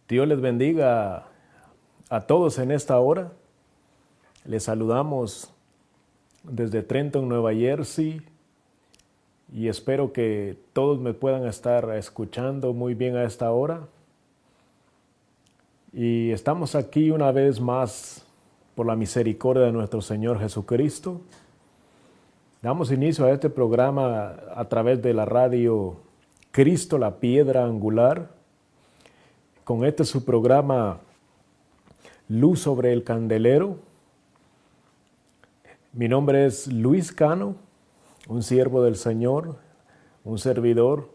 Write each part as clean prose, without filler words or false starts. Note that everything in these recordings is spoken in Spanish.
Dios les bendiga a todos en esta hora. Les saludamos desde Trenton, Nueva Jersey, y espero que todos me puedan estar escuchando muy bien a esta hora. Y estamos aquí una vez más por la misericordia de nuestro Señor Jesucristo. Damos inicio a este programa a través de la radio Cristo, la piedra angular. Con este su programa Luz sobre el Candelero. Mi nombre es Luis Cano, un siervo del Señor, un servidor.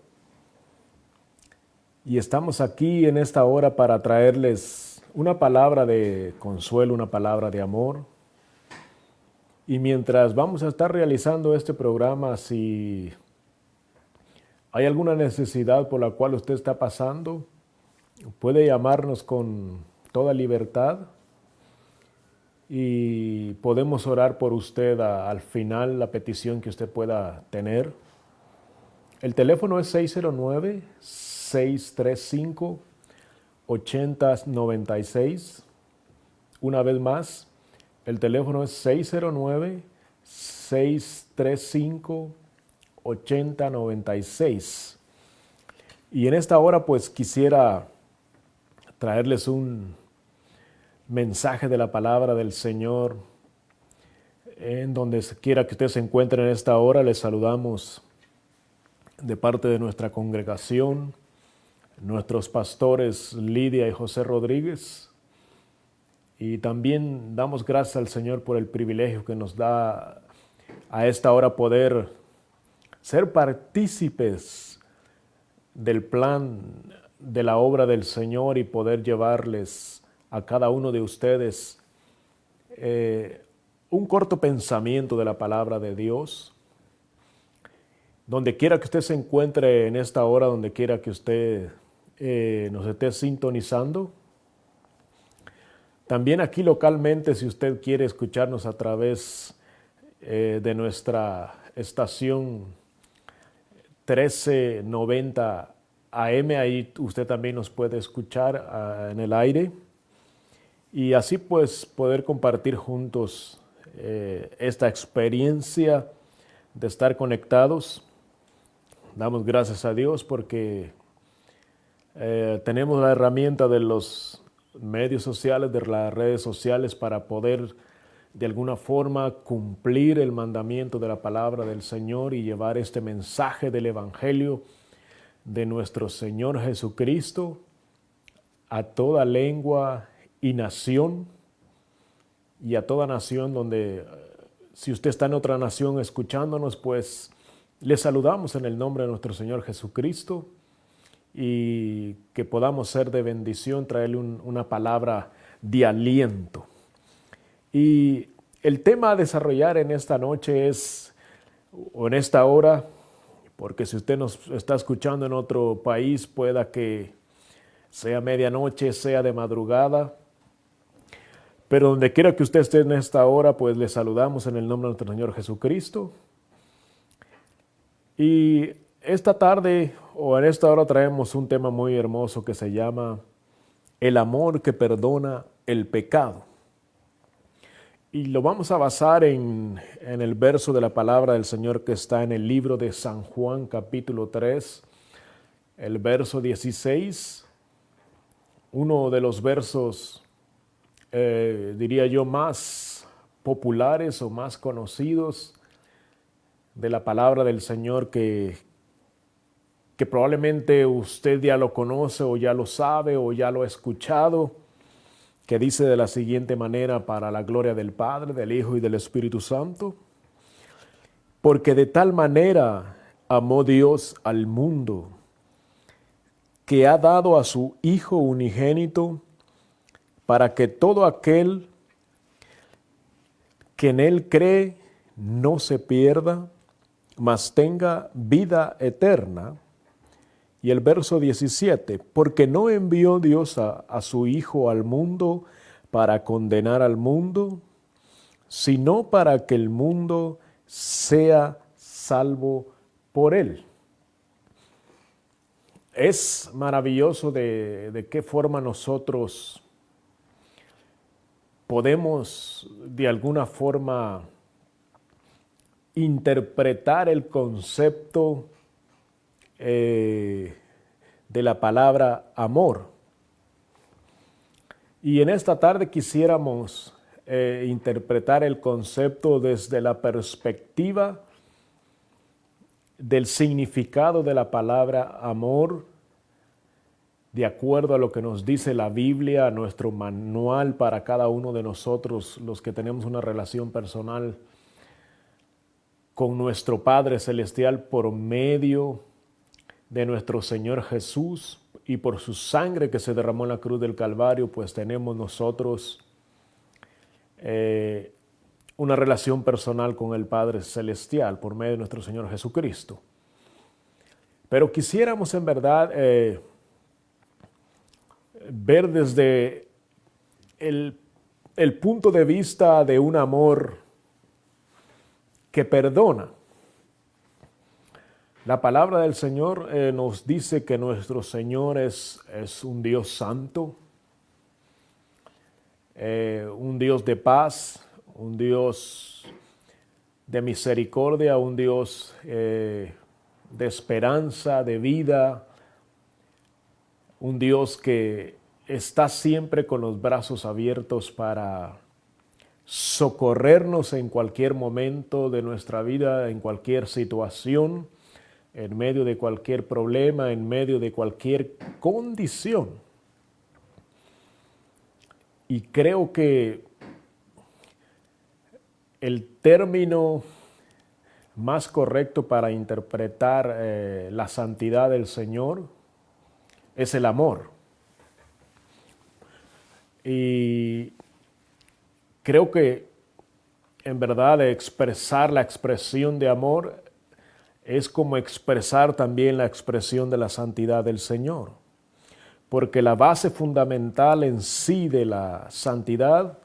Y estamos aquí en esta hora para traerles una palabra de consuelo, una palabra de amor. Y mientras vamos a estar realizando este programa, si hay alguna necesidad por la cual usted está pasando, puede llamarnos con toda libertad y podemos orar por usted al final, la petición que usted pueda tener. El teléfono es 609-635-8096. Una vez más, el teléfono es 609-635-8096. Y en esta hora pues quisiera traerles un mensaje de la palabra del Señor. En donde quiera que usted se encuentre en esta hora, les saludamos de parte de nuestra congregación, nuestros pastores Lidia y José Rodríguez. Y también damos gracias al Señor por el privilegio que nos da a esta hora poder ser partícipes del plan de la obra del Señor y poder llevarles a cada uno de ustedes un corto pensamiento de la palabra de Dios. Donde quiera que usted se encuentre en esta hora, donde quiera que usted nos esté sintonizando. También aquí localmente, si usted quiere escucharnos a través de nuestra estación 1390 AM, ahí usted también nos puede escuchar en el aire. Y así pues poder compartir juntos esta experiencia de estar conectados. Damos gracias a Dios porque tenemos la herramienta de los medios sociales, de las redes sociales para poder de alguna forma cumplir el mandamiento de la palabra del Señor y llevar este mensaje del Evangelio de nuestro Señor Jesucristo a toda lengua y nación, y a toda nación donde, si usted está en otra nación escuchándonos, pues le saludamos en el nombre de nuestro Señor Jesucristo y que podamos ser de bendición, traerle una palabra de aliento. Y el tema a desarrollar en esta noche es, o en esta hora, porque si usted nos está escuchando en otro país, pueda que sea medianoche, sea de madrugada, pero donde quiera que usted esté en esta hora, pues le saludamos en el nombre de nuestro Señor Jesucristo. Y esta tarde o en esta hora traemos un tema muy hermoso que se llama el amor que perdona el pecado. Y lo vamos a basar en el verso de la palabra del Señor que está en el libro de San Juan capítulo 3, el verso 16, uno de los versos diría yo, más populares o más conocidos de la palabra del Señor que probablemente usted ya lo conoce o ya lo sabe o ya lo ha escuchado, que dice de la siguiente manera: para la gloria del Padre, del Hijo y del Espíritu Santo, porque de tal manera amó Dios al mundo, que ha dado a su Hijo unigénito, para que todo aquel que en Él cree no se pierda, mas tenga vida eterna. Y el verso 17, porque no envió Dios a su Hijo al mundo para condenar al mundo, sino para que el mundo sea salvo por Él. es maravilloso de qué forma nosotros podemos de alguna forma interpretar el concepto de la palabra amor. Y en esta tarde quisiéramos interpretar el concepto desde la perspectiva del significado de la palabra amor, de acuerdo a lo que nos dice la Biblia, nuestro manual para cada uno de nosotros, los que tenemos una relación personal con nuestro Padre Celestial por medio de nuestro Señor Jesús y por su sangre que se derramó en la cruz del Calvario, pues tenemos nosotros una relación personal con el Padre Celestial por medio de nuestro Señor Jesucristo. Pero quisiéramos en verdad ver desde el punto de vista de un amor que perdona. La palabra del Señor nos dice que nuestro Señor es un Dios santo, un Dios de paz, un Dios de misericordia, un Dios de esperanza, de vida, un Dios que está siempre con los brazos abiertos para socorrernos en cualquier momento de nuestra vida, en cualquier situación, en medio de cualquier problema, en medio de cualquier condición. Y creo que el término más correcto para interpretar la santidad del Señor es el amor. Y creo que en verdad expresar la expresión de amor es como expresar también la expresión de la santidad del Señor. Porque la base fundamental en sí de la santidad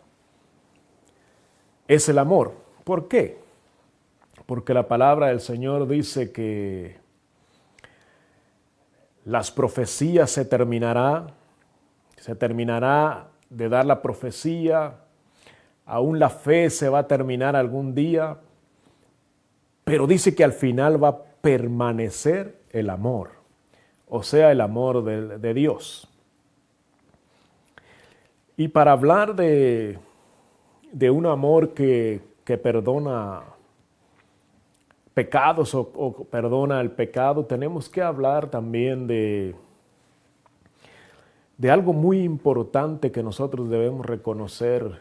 es el amor. ¿Por qué? Porque la palabra del Señor dice que las profecías se terminará de dar la profecía, aún la fe se va a terminar algún día, pero dice que al final va a permanecer el amor, o sea, el amor de Dios. Y para hablar de un amor que perdona pecados o perdona el pecado, tenemos que hablar también de algo muy importante que nosotros debemos reconocer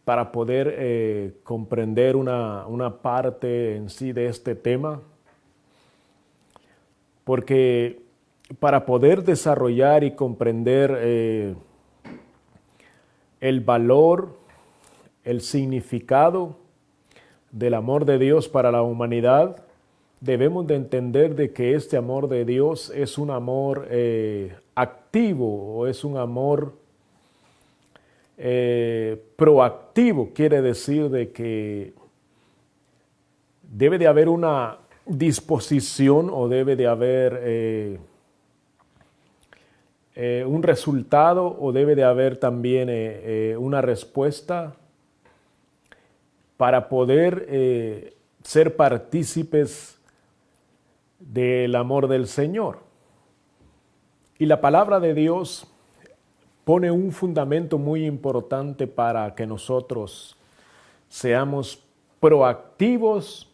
para poder comprender una parte en sí de este tema. Porque para poder desarrollar y comprender el valor, el significado del amor de Dios para la humanidad, debemos de entender de que este amor de Dios es un amor activo o es un amor proactivo. Quiere decir de que debe de haber una disposición o debe de haber un resultado o debe de haber también una respuesta para poder ser partícipes del amor del Señor. Y la palabra de Dios pone un fundamento muy importante para que nosotros seamos proactivos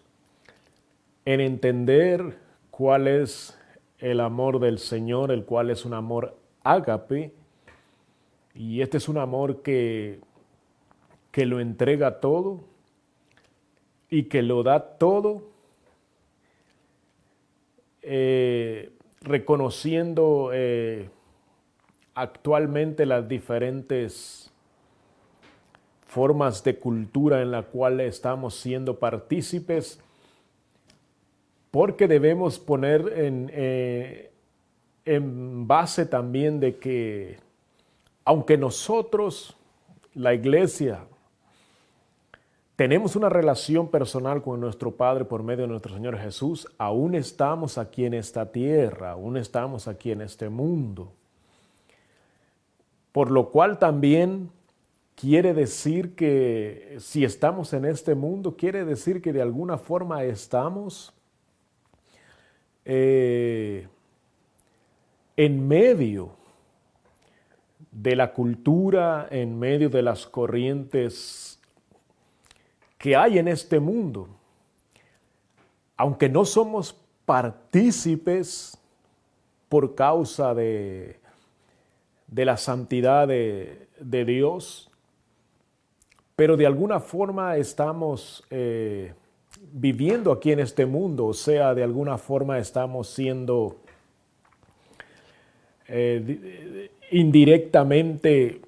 en entender cuál es el amor del Señor, el cual es un amor ágape, y este es un amor que lo entrega todo y que lo da todo, reconociendo actualmente las diferentes formas de cultura en la cual estamos siendo partícipes, porque debemos poner en base también de que aunque nosotros, la iglesia, tenemos una relación personal con nuestro Padre por medio de nuestro Señor Jesús, aún estamos aquí en esta tierra, aún estamos aquí en este mundo. Por lo cual también quiere decir que si estamos en este mundo, quiere decir que de alguna forma estamos en medio de la cultura, en medio de las corrientes que hay en este mundo. Aunque no somos partícipes por causa de la santidad de Dios, pero de alguna forma estamos viviendo aquí en este mundo, o sea, de alguna forma estamos siendo indirectamente,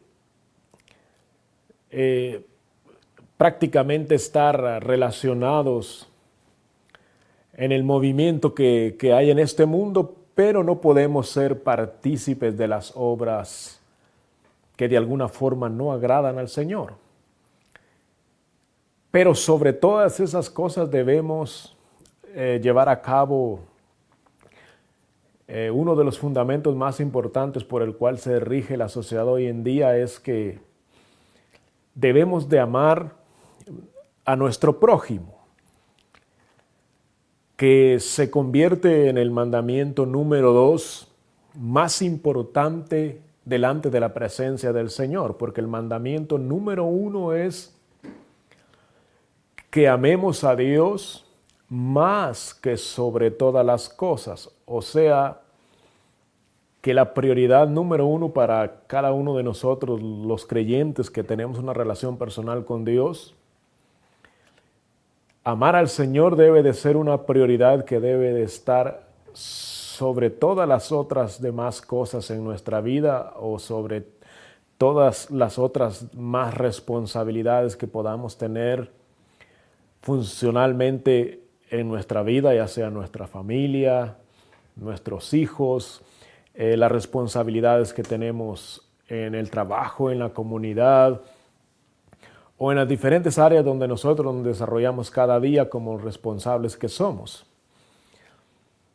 prácticamente estar relacionados en el movimiento que hay en este mundo, pero no podemos ser partícipes de las obras que de alguna forma no agradan al Señor. Pero sobre todas esas cosas debemos llevar a cabo uno de los fundamentos más importantes por el cual se rige la sociedad hoy en día, es que debemos de amar a nuestro prójimo, que se convierte en el mandamiento número 2 más importante delante de la presencia del Señor, porque el mandamiento número 1 es que amemos a Dios más que sobre todas las cosas. O sea, que la prioridad número 1 para cada uno de nosotros, los creyentes que tenemos una relación personal con Dios, amar al Señor debe de ser una prioridad que debe de estar sobre todas las otras demás cosas en nuestra vida, o sobre todas las otras más responsabilidades que podamos tener funcionalmente en nuestra vida, ya sea nuestra familia, nuestros hijos, las responsabilidades que tenemos en el trabajo, en la comunidad, o en las diferentes áreas donde nosotros nos desarrollamos cada día como responsables que somos.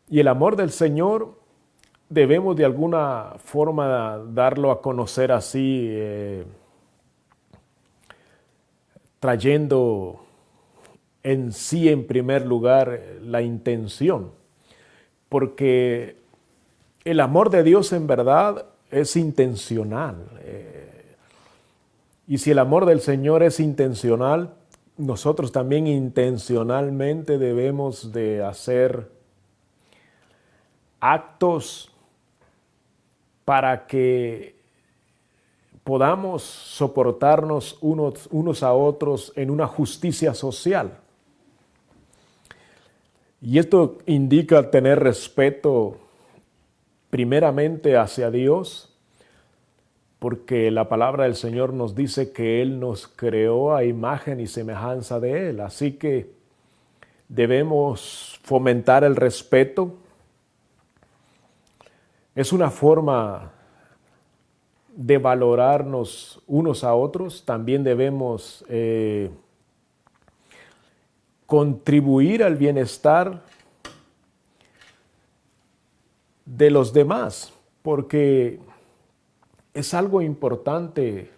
Y el amor del Señor debemos de alguna forma darlo a conocer así, trayendo en sí en primer lugar la intención, porque el amor de Dios en verdad es intencional. Y si el amor del Señor es intencional, nosotros también intencionalmente debemos de hacer actos para que podamos soportarnos unos a otros en una justicia social. Y esto indica tener respeto primeramente hacia Dios, porque la palabra del Señor nos dice que Él nos creó a imagen y semejanza de Él. Así que debemos fomentar el respeto. Es una forma de valorarnos unos a otros. También debemos contribuir al bienestar de los demás, porque es algo importante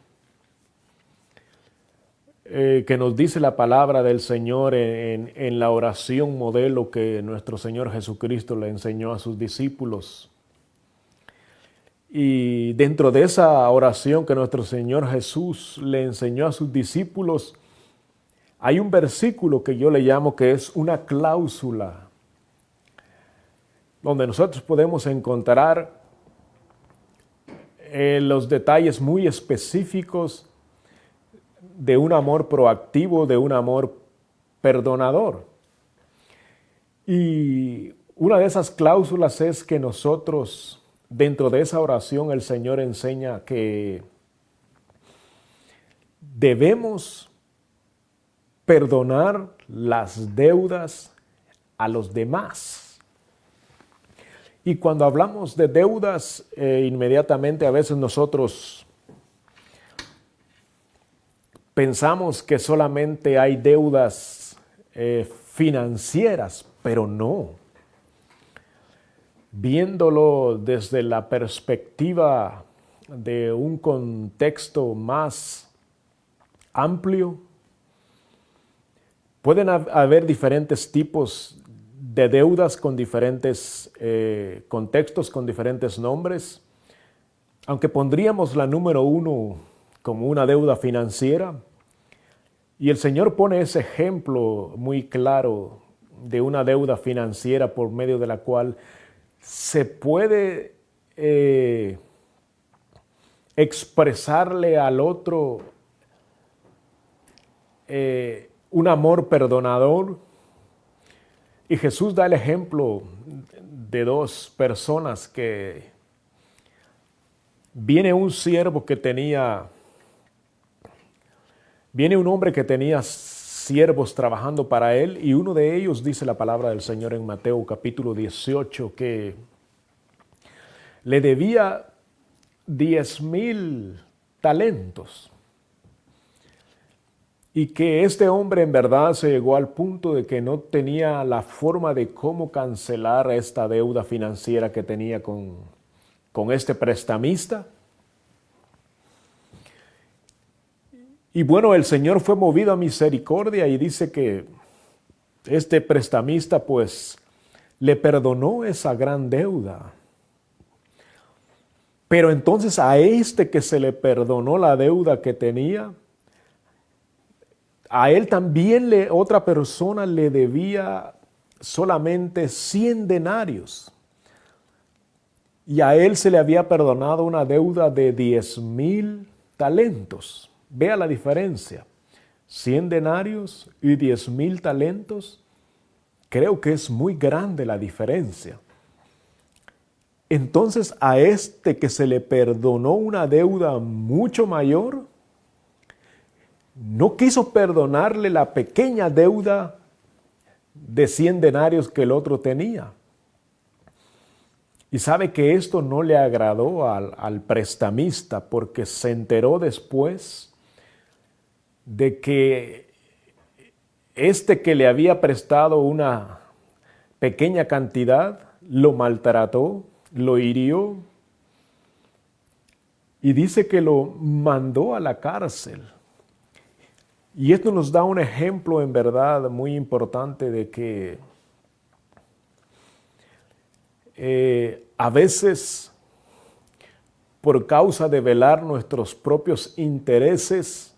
que nos dice la palabra del Señor en la oración modelo que nuestro Señor Jesucristo le enseñó a sus discípulos. Y dentro de esa oración que nuestro Señor Jesús le enseñó a sus discípulos, hay un versículo que yo le llamo que es una cláusula, donde nosotros podemos encontrar los detalles muy específicos de un amor proactivo, de un amor perdonador. Y una de esas cláusulas es que nosotros, dentro de esa oración, el Señor enseña que debemos perdonar las deudas a los demás. Y cuando hablamos de deudas, inmediatamente a veces nosotros pensamos que solamente hay deudas financieras, pero no. Viéndolo desde la perspectiva de un contexto más amplio, pueden haber diferentes tipos de deudas con diferentes contextos, con diferentes nombres. Aunque pondríamos la número 1 como una deuda financiera, y el Señor pone ese ejemplo muy claro de una deuda financiera por medio de la cual se puede expresarle al otro un amor perdonador. Y Jesús da el ejemplo de dos personas que viene un hombre que tenía siervos trabajando para él, y uno de ellos, dice la palabra del Señor en Mateo capítulo 18, que le debía 10,000 talentos. Y que este hombre en verdad se llegó al punto de que no tenía la forma de cómo cancelar esta deuda financiera que tenía con este prestamista. Y bueno, el Señor fue movido a misericordia y dice que este prestamista pues le perdonó esa gran deuda. Pero entonces a este que se le perdonó la deuda que tenía, a él también otra persona le debía solamente 100 denarios. Y a él se le había perdonado una deuda de 10,000 talentos. Vea la diferencia. 100 denarios y 10,000 talentos. Creo que es muy grande la diferencia. Entonces a este que se le perdonó una deuda mucho mayor, no quiso perdonarle la pequeña deuda de 100 denarios que el otro tenía. Y sabe que esto no le agradó al prestamista, porque se enteró después de que este que le había prestado una pequeña cantidad lo maltrató, lo hirió, y dice que lo mandó a la cárcel. Y esto nos da un ejemplo en verdad muy importante de que a veces, por causa de velar nuestros propios intereses,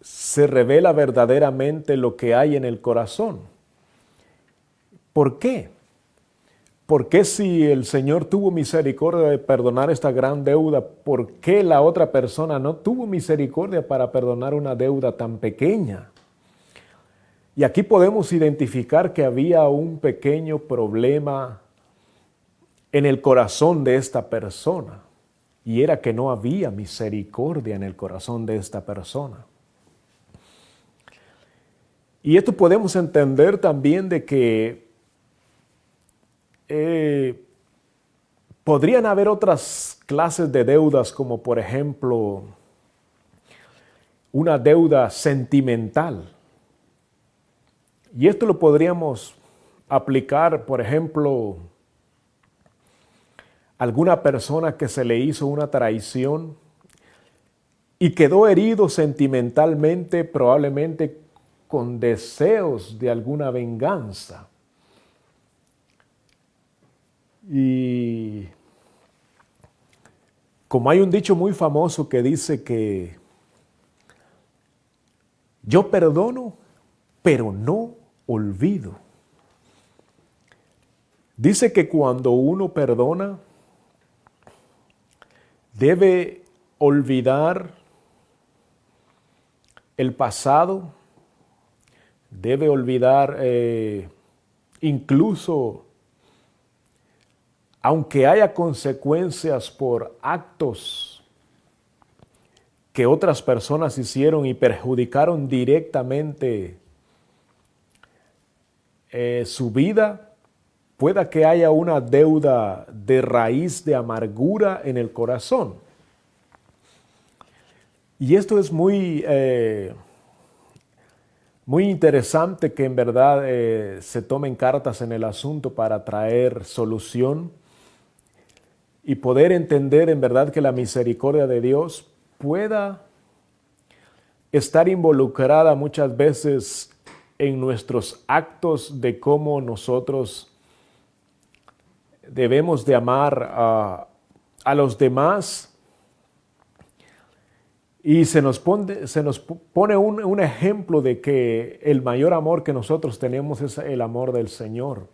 se revela verdaderamente lo que hay en el corazón. ¿Por qué? Porque si el Señor tuvo misericordia de perdonar esta gran deuda, ¿por qué la otra persona no tuvo misericordia para perdonar una deuda tan pequeña? Y aquí podemos identificar que había un pequeño problema en el corazón de esta persona, y era que no había misericordia en el corazón de esta persona. Y esto podemos entender también de que podrían haber otras clases de deudas, como por ejemplo una deuda sentimental. Y esto lo podríamos aplicar, por ejemplo, a alguna persona que se le hizo una traición y quedó herido sentimentalmente, probablemente con deseos de alguna venganza. Y como hay un dicho muy famoso que dice que yo perdono, pero no olvido. Dice que cuando uno perdona, debe olvidar el pasado, debe olvidar incluso aunque haya consecuencias por actos que otras personas hicieron y perjudicaron directamente su vida, pueda que haya una deuda de raíz de amargura en el corazón. Y esto es muy interesante que en verdad se tomen cartas en el asunto para traer solución y poder entender en verdad que la misericordia de Dios pueda estar involucrada muchas veces en nuestros actos de cómo nosotros debemos de amar a los demás. Y se nos pone un ejemplo de que el mayor amor que nosotros tenemos es el amor del Señor.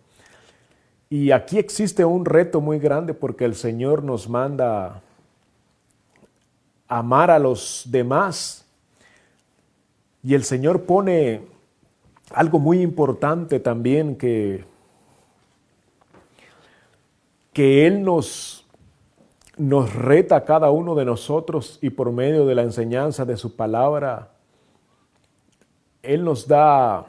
Y aquí existe un reto muy grande porque el Señor nos manda amar a los demás. Y el Señor pone algo muy importante también que Él nos reta a cada uno de nosotros y por medio de la enseñanza de su palabra, Él nos da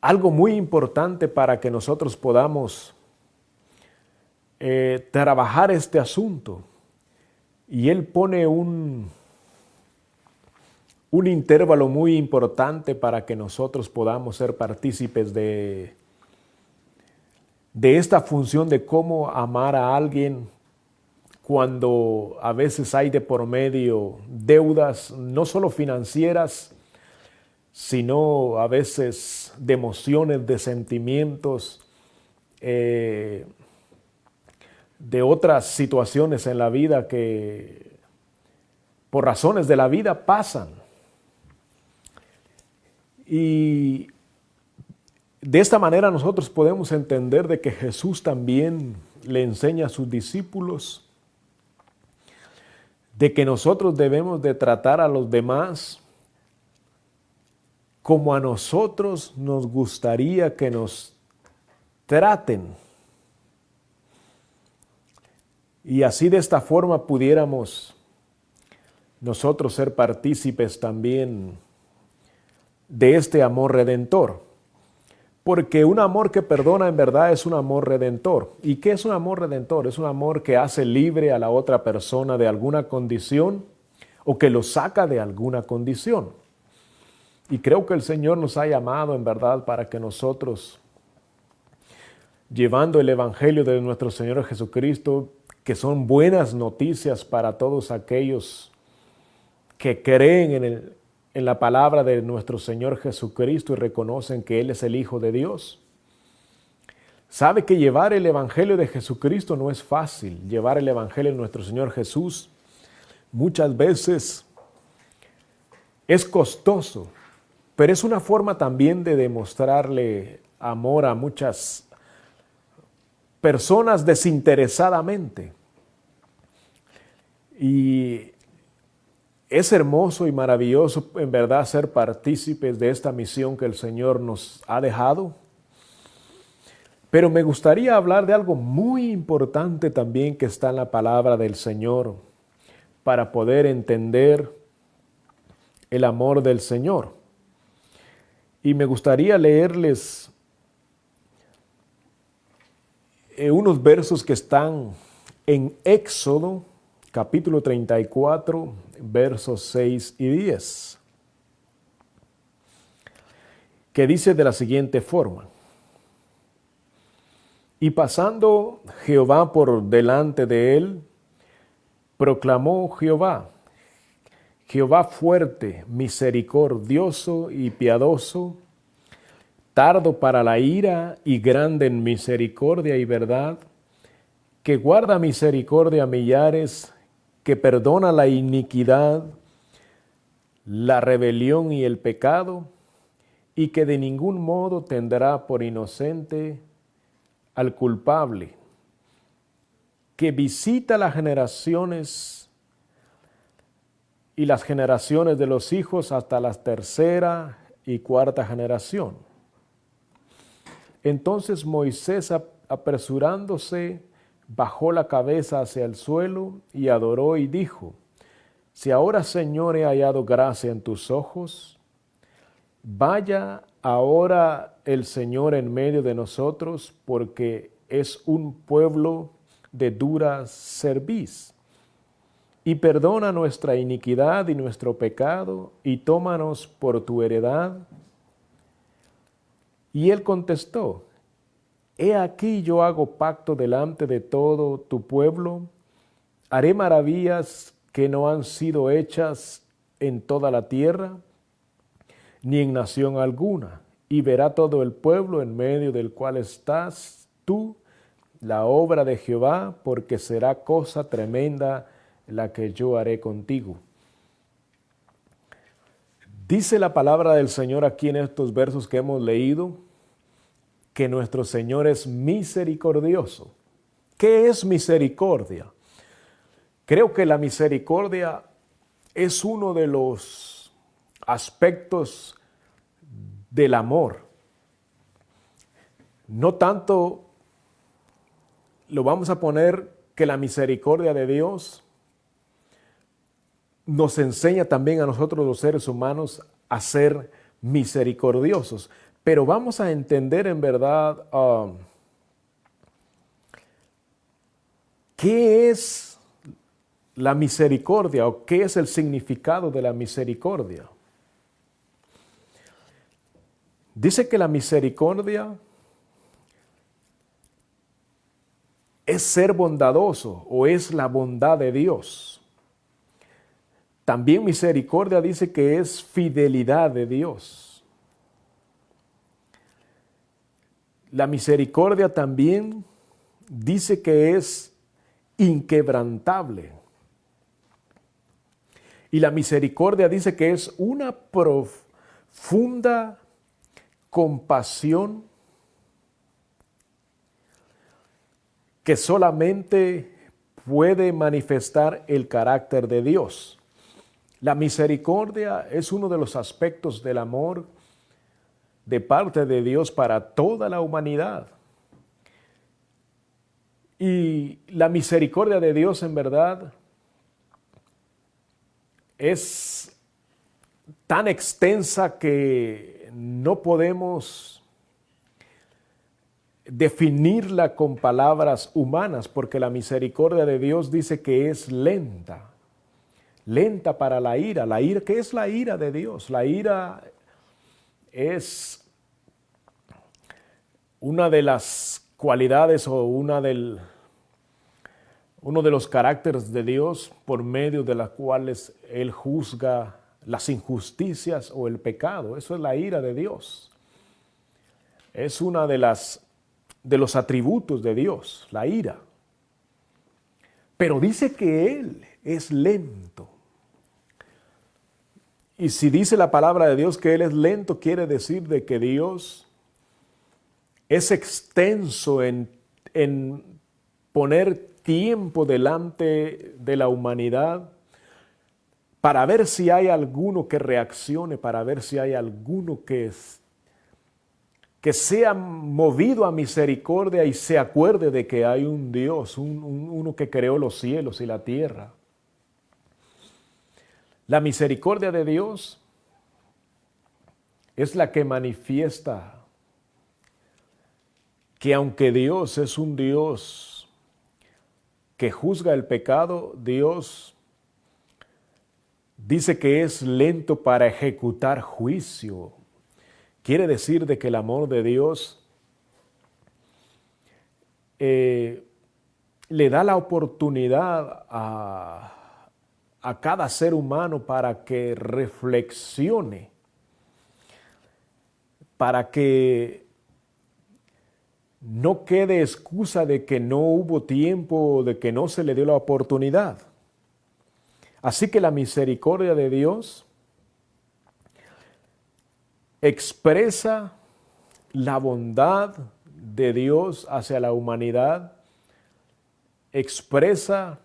algo muy importante para que nosotros podamos trabajar este asunto. Y Él pone un intervalo muy importante para que nosotros podamos ser partícipes de esta función de cómo amar a alguien cuando a veces hay de por medio deudas, no solo financieras, sino a veces de emociones, de sentimientos, de otras situaciones en la vida que por razones de la vida pasan. Y de esta manera nosotros podemos entender de que Jesús también le enseña a sus discípulos de que nosotros debemos de tratar a los demás como a nosotros nos gustaría que nos traten. Y así de esta forma pudiéramos nosotros ser partícipes también de este amor redentor. Porque un amor que perdona en verdad es un amor redentor. ¿Y qué es un amor redentor? Es un amor que hace libre a la otra persona de alguna condición o que lo saca de alguna condición. Y creo que el Señor nos ha llamado en verdad para que nosotros, llevando el Evangelio de nuestro Señor Jesucristo, que son buenas noticias para todos aquellos que creen en la palabra de nuestro Señor Jesucristo y reconocen que Él es el Hijo de Dios. Sabe que llevar el Evangelio de Jesucristo no es fácil. Llevar el Evangelio de nuestro Señor Jesús muchas veces es costoso, pero es una forma también de demostrarle amor a muchas personas desinteresadamente. Y es hermoso y maravilloso en verdad ser partícipes de esta misión que el Señor nos ha dejado. Pero me gustaría hablar de algo muy importante también que está en la palabra del Señor para poder entender el amor del Señor. Y me gustaría leerles unos versos que están en Éxodo, capítulo 34, versos 6 y 10, que dice de la siguiente forma: Y pasando Jehová por delante de él, proclamó Jehová, Jehová fuerte, misericordioso y piadoso, tardo para la ira y grande en misericordia y verdad, que guarda misericordia a millares, que perdona la iniquidad, la rebelión y el pecado, y que de ningún modo tendrá por inocente al culpable, que visita las generaciones y las generaciones de los hijos hasta la tercera y cuarta generación. Entonces Moisés, apresurándose, bajó la cabeza hacia el suelo y adoró y dijo: Si ahora, Señor, he hallado gracia en tus ojos, vaya ahora el Señor en medio de nosotros, porque es un pueblo de dura cerviz. y perdona nuestra iniquidad y nuestro pecado, y tómanos por tu heredad. Y él contestó: He aquí yo hago pacto delante de todo tu pueblo, haré maravillas que no han sido hechas en toda la tierra, ni en nación alguna, y verá todo el pueblo en medio del cual estás tú, la obra de Jehová, porque será cosa tremenda la que yo haré contigo. Dice la palabra del Señor aquí en estos versos que hemos leído, que nuestro Señor es misericordioso. ¿Qué es misericordia? Creo que la misericordia es uno de los aspectos del amor. No tanto lo vamos a poner que la misericordia de Dios nos enseña también a nosotros los seres humanos a ser misericordiosos. Pero vamos a entender en verdad qué es la misericordia o qué es el significado de la misericordia. Dice que la misericordia es ser bondadoso o es la bondad de Dios. También misericordia dice que es fidelidad de Dios. La misericordia también dice que es inquebrantable. Y la misericordia dice que es una profunda compasión que solamente puede manifestar el carácter de Dios. La misericordia es uno de los aspectos del amor de parte de Dios para toda la humanidad. Y la misericordia de Dios en verdad es tan extensa que no podemos definirla con palabras humanas, porque la misericordia de Dios dice que es lenta, lenta para la ira. La ira, ¿qué es la ira de Dios? La ira es una de las cualidades o uno de los caracteres de Dios por medio de las cuales Él juzga las injusticias o el pecado. Eso es la ira de Dios. Es una de los atributos de Dios, la ira. Pero dice que Él es lento. Y si dice la palabra de Dios que Él es lento, quiere decir de que Dios es extenso en poner tiempo delante de la humanidad para ver si hay alguno que reaccione, para ver si hay alguno que sea movido a misericordia y se acuerde de que hay un Dios, uno que creó los cielos y la tierra. La misericordia de Dios es la que manifiesta que aunque Dios es un Dios que juzga el pecado, Dios dice que es lento para ejecutar juicio. Quiere decir de que el amor de Dios le da la oportunidad a cada ser humano para que reflexione, para que no quede excusa de que no hubo tiempo, de que no se le dio la oportunidad. Así que la misericordia de Dios expresa la bondad de Dios hacia la humanidad, expresa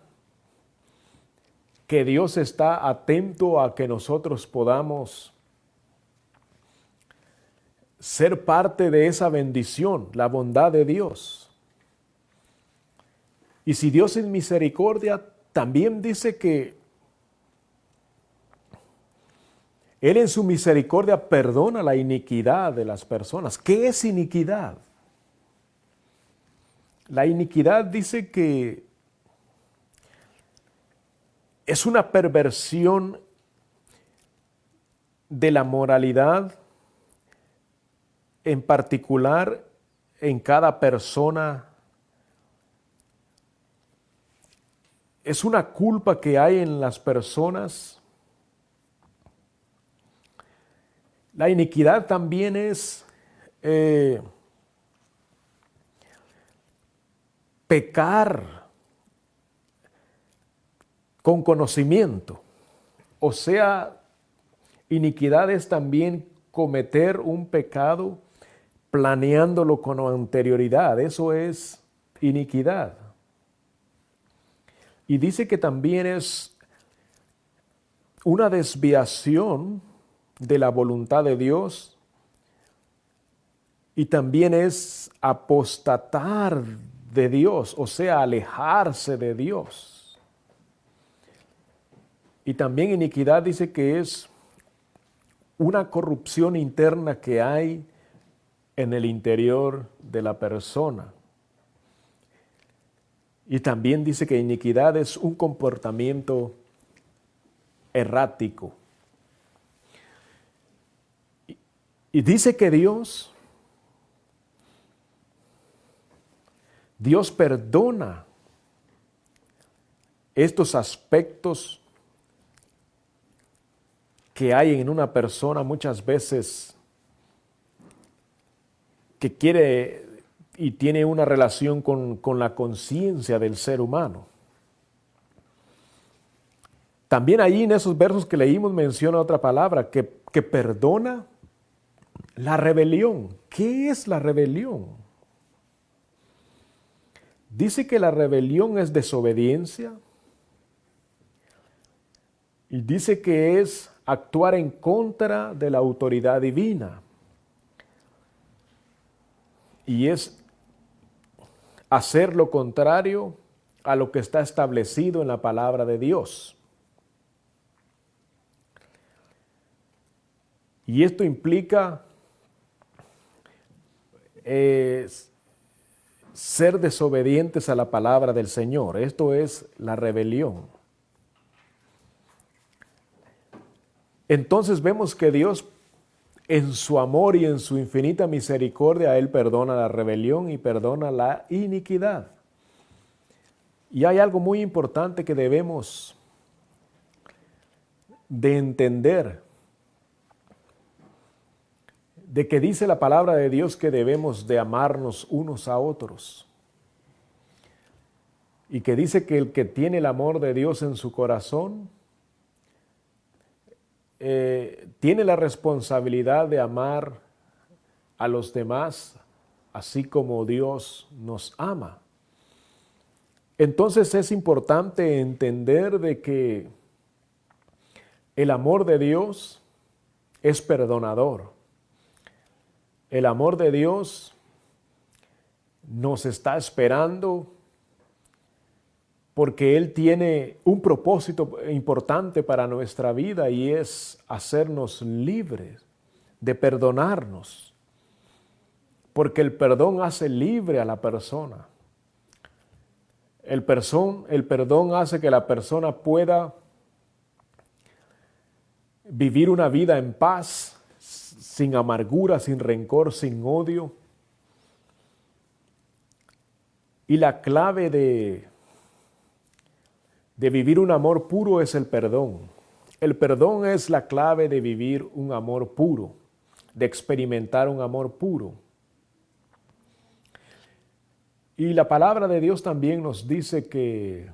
que Dios está atento a que nosotros podamos ser parte de esa bendición, la bondad de Dios. Y si Dios es misericordia, también dice que Él en su misericordia perdona la iniquidad de las personas. ¿Qué es iniquidad? La iniquidad dice que es una perversión de la moralidad, en particular en cada persona. Es una culpa que hay en las personas. La iniquidad también es pecar con conocimiento. O sea, iniquidad es también cometer un pecado planeándolo con anterioridad. Eso es iniquidad. Y dice que también es una desviación de la voluntad de Dios, y también es apostatar de Dios, o sea, alejarse de Dios. Y también iniquidad dice que es una corrupción interna que hay en el interior de la persona. Y también dice que iniquidad es un comportamiento errático. Y dice que Dios perdona estos aspectos que hay en una persona muchas veces que quiere y tiene una relación con la conciencia del ser humano. También ahí en esos versos que leímos menciona otra palabra, que perdona la rebelión. ¿Qué es la rebelión? Dice que la rebelión es desobediencia, y dice que es actuar en contra de la autoridad divina. Y es hacer lo contrario a lo que está establecido en la palabra de Dios. Y esto implica ser desobedientes a la palabra del Señor. Esto es la rebelión. Entonces vemos que Dios, en su amor y en su infinita misericordia, Él perdona la rebelión y perdona la iniquidad. Y hay algo muy importante que debemos de entender, de que dice la palabra de Dios que debemos de amarnos unos a otros. Y que dice que el que tiene el amor de Dios en su corazón, tiene la responsabilidad de amar a los demás, así como Dios nos ama. Entonces es importante entender de que el amor de Dios es perdonador. El amor de Dios nos está esperando porque Él tiene un propósito importante para nuestra vida, y es hacernos libres, de perdonarnos, porque el perdón hace libre a la persona. El perdón hace que la persona pueda vivir una vida en paz, sin amargura, sin rencor, sin odio. Y la clave de vivir un amor puro es el perdón. El perdón es la clave de vivir un amor puro, de experimentar un amor puro. Y la palabra de Dios también nos dice que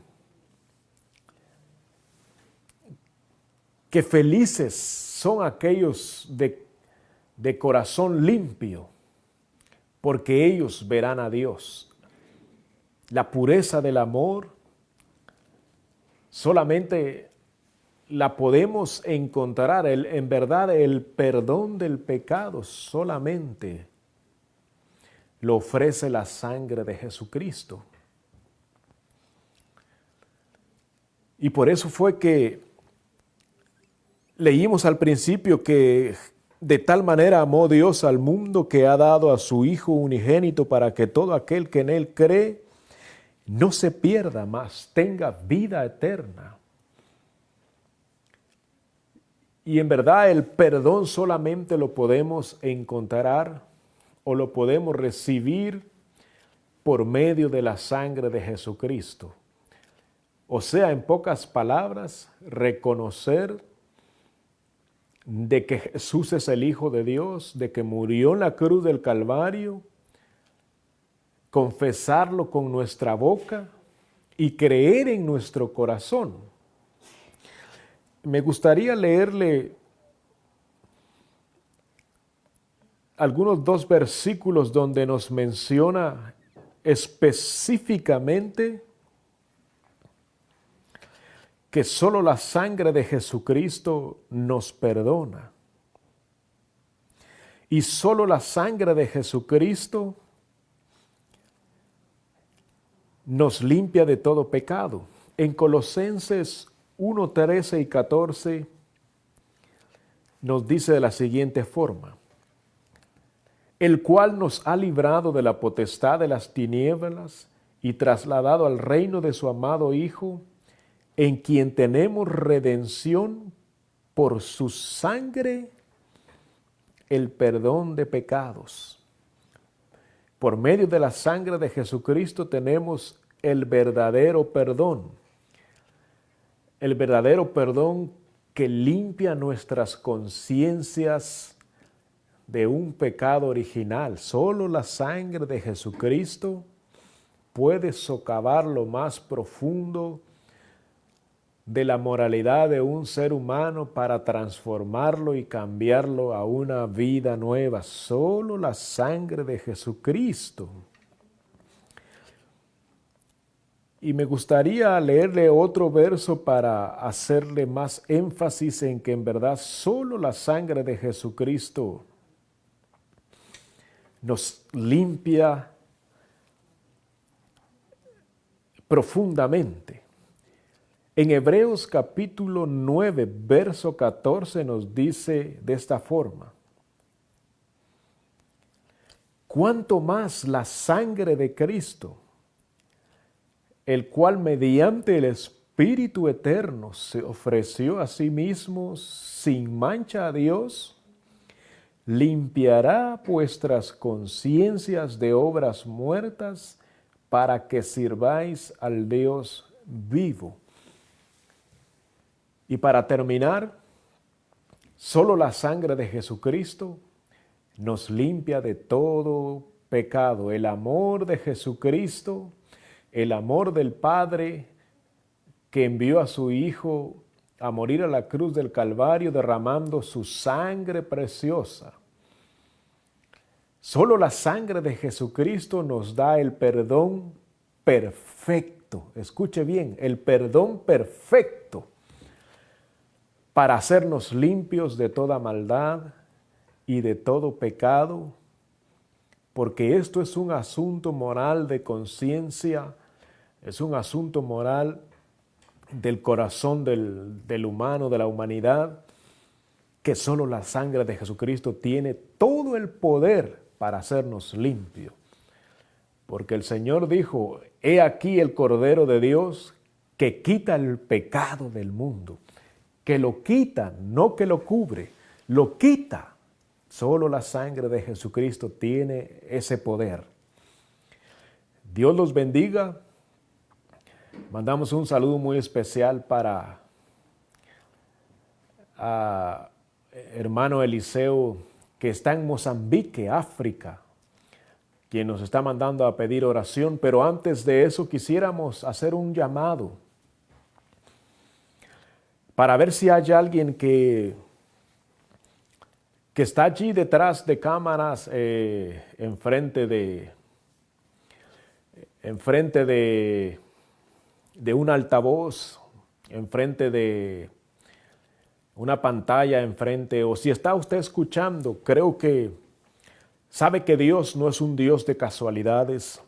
felices son aquellos de corazón limpio, porque ellos verán a Dios. La pureza del amor solamente la podemos encontrar, en verdad el perdón del pecado solamente lo ofrece la sangre de Jesucristo. Y por eso fue que leímos al principio que de tal manera amó Dios al mundo que ha dado a su Hijo unigénito para que todo aquel que en Él cree no se pierda, mas tenga vida eterna. Y en verdad el perdón solamente lo podemos encontrar o lo podemos recibir por medio de la sangre de Jesucristo. O sea, en pocas palabras, reconocer de que Jesús es el Hijo de Dios, de que murió en la cruz del Calvario, confesarlo con nuestra boca y creer en nuestro corazón. Me gustaría leerle algunos 2 versículos donde nos menciona específicamente que solo la sangre de Jesucristo nos perdona. Y solo la sangre de Jesucristo nos limpia de todo pecado. En Colosenses 1, 13 y 14 nos dice de la siguiente forma: el cual nos ha librado de la potestad de las tinieblas y trasladado al reino de su amado Hijo, en quien tenemos redención por su sangre, el perdón de pecados. Por medio de la sangre de Jesucristo tenemos el verdadero perdón. El verdadero perdón que limpia nuestras conciencias de un pecado original. Solo la sangre de Jesucristo puede socavar lo más profundo de la moralidad de un ser humano para transformarlo y cambiarlo a una vida nueva. Solo la sangre de Jesucristo. Y me gustaría leerle otro verso para hacerle más énfasis en que en verdad solo la sangre de Jesucristo nos limpia profundamente. En Hebreos capítulo 9, verso 14 nos dice de esta forma: ¿cuánto más la sangre de Cristo, el cual mediante el Espíritu Eterno se ofreció a sí mismo sin mancha a Dios, limpiará vuestras conciencias de obras muertas para que sirváis al Dios vivo? Y para terminar, solo la sangre de Jesucristo nos limpia de todo pecado. El amor de Jesucristo, el amor del Padre que envió a su Hijo a morir a la cruz del Calvario derramando su sangre preciosa. Solo la sangre de Jesucristo nos da el perdón perfecto. Escuche bien, el perdón perfecto para hacernos limpios de toda maldad y de todo pecado, porque esto es un asunto moral de conciencia, es un asunto moral del corazón del humano, de la humanidad, que solo la sangre de Jesucristo tiene todo el poder para hacernos limpios. Porque el Señor dijo: he aquí el Cordero de Dios que quita el pecado del mundo. Que lo quita, no que lo cubre, lo quita. Solo la sangre de Jesucristo tiene ese poder. Dios los bendiga. Mandamos un saludo muy especial para hermano Eliseo, que está en Mozambique, África, quien nos está mandando a pedir oración. Pero antes de eso quisiéramos hacer un llamado para ver si hay alguien que está allí detrás de cámaras, enfrente de un altavoz, enfrente de una pantalla, enfrente, o si está usted escuchando, creo que sabe que Dios no es un Dios de casualidades.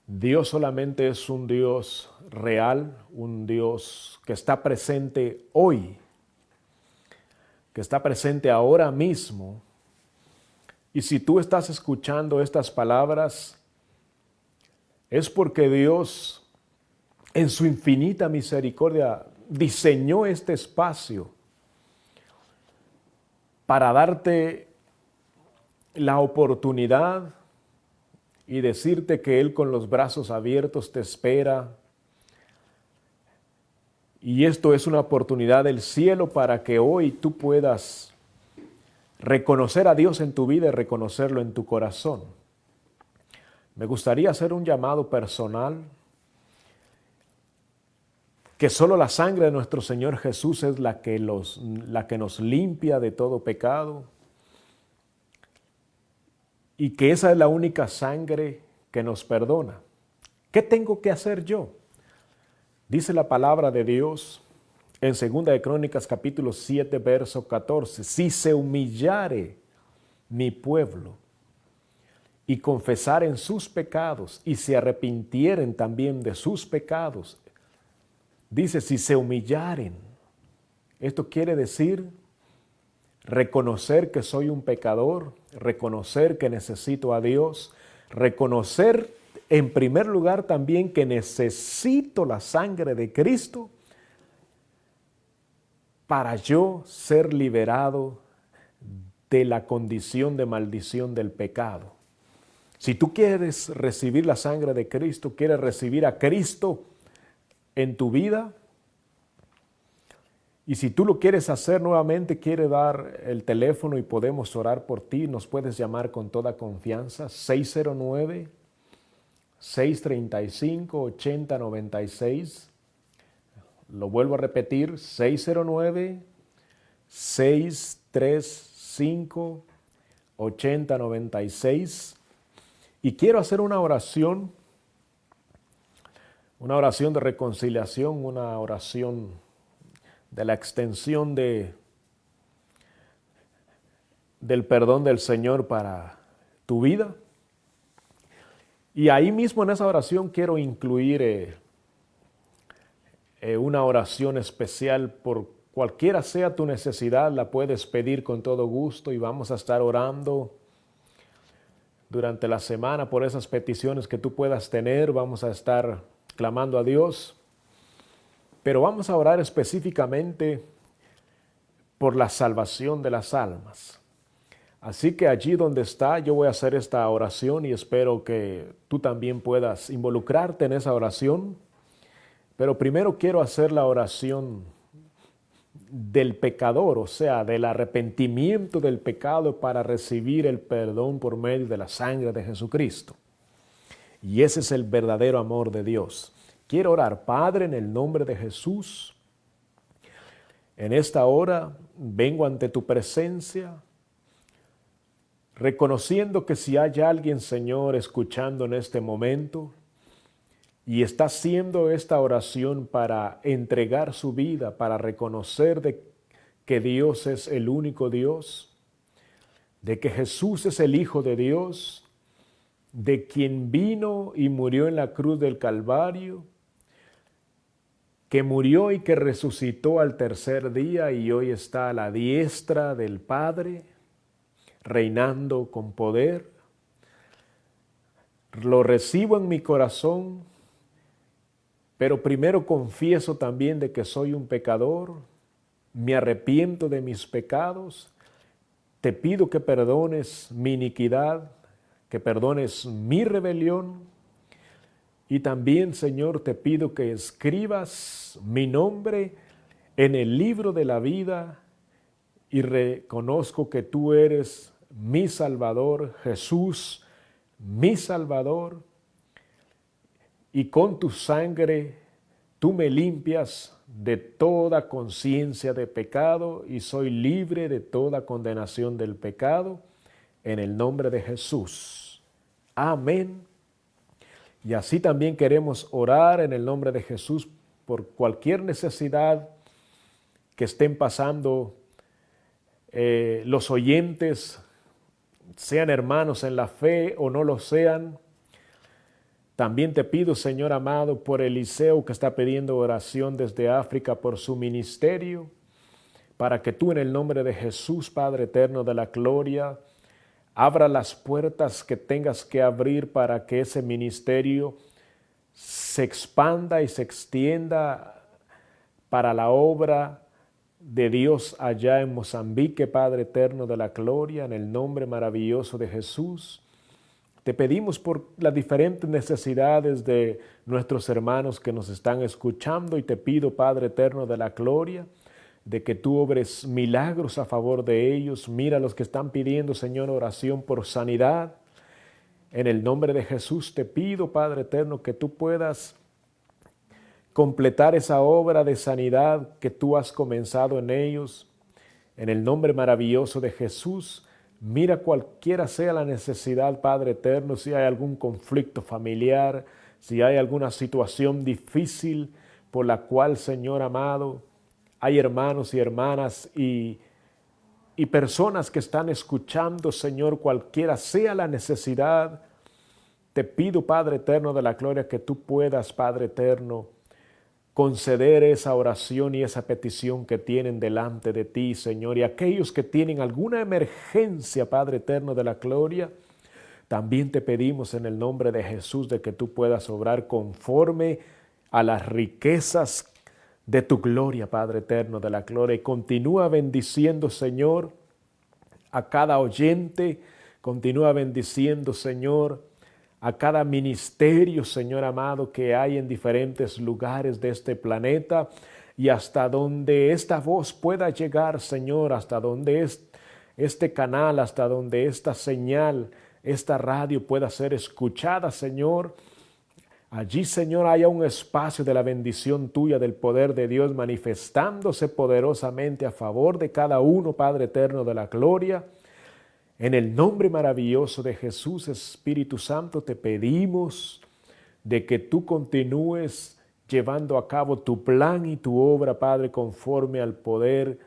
Dios solamente es un Dios real, un Dios que está presente hoy, que está presente ahora mismo. Y si tú estás escuchando estas palabras, es porque Dios, en su infinita misericordia, diseñó este espacio para darte la oportunidad y decirte que Él con los brazos abiertos te espera. Y esto es una oportunidad del cielo para que hoy tú puedas reconocer a Dios en tu vida y reconocerlo en tu corazón. Me gustaría hacer un llamado personal, que solo la sangre de nuestro Señor Jesús es la que nos limpia de todo pecado, y que esa es la única sangre que nos perdona. ¿Qué tengo que hacer yo? Dice la palabra de Dios en 2 de Crónicas capítulo 7, verso 14, si se humillare mi pueblo y confesaren sus pecados y se arrepintieren también de sus pecados, dice si se humillaren. Esto quiere decir reconocer que soy un pecador, reconocer que necesito a Dios, reconocer en primer lugar también que necesito la sangre de Cristo para yo ser liberado de la condición de maldición del pecado. Si tú quieres recibir la sangre de Cristo, quieres recibir a Cristo en tu vida, y si tú lo quieres hacer nuevamente, quiere dar el teléfono y podemos orar por ti, nos puedes llamar con toda confianza, 609-635-8096. Lo vuelvo a repetir, 609-635-8096. Y quiero hacer una oración de reconciliación, una oración de la extensión del perdón del Señor para tu vida. Y ahí mismo en esa oración quiero incluir una oración especial por cualquiera sea tu necesidad, la puedes pedir con todo gusto y vamos a estar orando durante la semana por esas peticiones que tú puedas tener. Vamos a estar clamando a Dios. Pero vamos a orar específicamente por la salvación de las almas. Así que allí donde está, yo voy a hacer esta oración y espero que tú también puedas involucrarte en esa oración. Pero primero quiero hacer la oración del pecador, o sea, del arrepentimiento del pecado para recibir el perdón por medio de la sangre de Jesucristo. Y ese es el verdadero amor de Dios. Quiero orar, Padre, en el nombre de Jesús. En esta hora vengo ante tu presencia, reconociendo que si hay alguien, Señor, escuchando en este momento y está haciendo esta oración para entregar su vida, para reconocer que Dios es el único Dios, de que Jesús es el Hijo de Dios, de quien vino y murió en la cruz del Calvario, que murió y que resucitó al tercer día y hoy está a la diestra del Padre, reinando con poder. Lo recibo en mi corazón, pero primero confieso también de que soy un pecador, me arrepiento de mis pecados, te pido que perdones mi iniquidad, que perdones mi rebelión. Y también, Señor, te pido que escribas mi nombre en el libro de la vida y reconozco que tú eres mi Salvador, Jesús, mi Salvador. Y con tu sangre tú me limpias de toda conciencia de pecado y soy libre de toda condenación del pecado en el nombre de Jesús. Amén. Y así también queremos orar en el nombre de Jesús por cualquier necesidad que estén pasando los oyentes, sean hermanos en la fe o no lo sean. También te pido, Señor amado, por Eliseo que está pidiendo oración desde África por su ministerio, para que tú en el nombre de Jesús, Padre eterno de la gloria, abra las puertas que tengas que abrir para que ese ministerio se expanda y se extienda para la obra de Dios allá en Mozambique, Padre eterno de la gloria, en el nombre maravilloso de Jesús. Te pedimos por las diferentes necesidades de nuestros hermanos que nos están escuchando y te pido, Padre eterno de la gloria, de que tú obres milagros a favor de ellos. Mira a los que están pidiendo, Señor, oración por sanidad. En el nombre de Jesús te pido, Padre eterno, que tú puedas completar esa obra de sanidad que tú has comenzado en ellos. En el nombre maravilloso de Jesús, mira cualquiera sea la necesidad, Padre eterno, si hay algún conflicto familiar, si hay alguna situación difícil por la cual, Señor amado, hay hermanos y hermanas y personas que están escuchando, Señor, cualquiera sea la necesidad. Te pido, Padre eterno de la gloria, que tú puedas, Padre eterno, conceder esa oración y esa petición que tienen delante de ti, Señor. Y aquellos que tienen alguna emergencia, Padre eterno de la gloria, también te pedimos en el nombre de Jesús de que tú puedas obrar conforme a las riquezas de tu gloria, Padre eterno de la gloria. Y continúa bendiciendo, Señor, a cada oyente. Continúa bendiciendo, Señor, a cada ministerio, Señor amado, que hay en diferentes lugares de este planeta y hasta donde esta voz pueda llegar, Señor, hasta donde este canal, hasta donde esta señal, esta radio pueda ser escuchada, Señor. Allí, Señor, haya un espacio de la bendición tuya, del poder de Dios manifestándose poderosamente a favor de cada uno, Padre eterno de la gloria. En el nombre maravilloso de Jesús, Espíritu Santo, te pedimos de que tú continúes llevando a cabo tu plan y tu obra, Padre, conforme al poder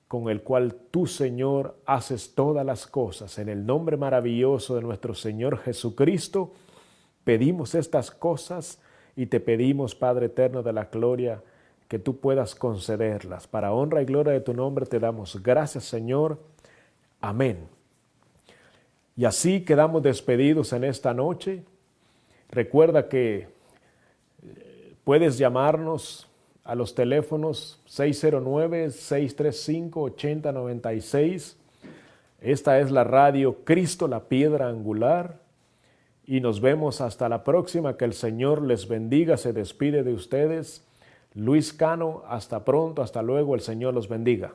con el cual tú, Señor, haces todas las cosas. En el nombre maravilloso de nuestro Señor Jesucristo, pedimos estas cosas y te pedimos, Padre eterno de la gloria, que tú puedas concederlas. Para honra y gloria de tu nombre te damos gracias, Señor. Amén. Y así quedamos despedidos en esta noche. Recuerda que puedes llamarnos a los teléfonos 609-635-8096. Esta es la radio Cristo, la piedra angular. Y nos vemos hasta la próxima. Que el Señor les bendiga. Se despide de ustedes Luis Cano. Hasta pronto, hasta luego. El Señor los bendiga.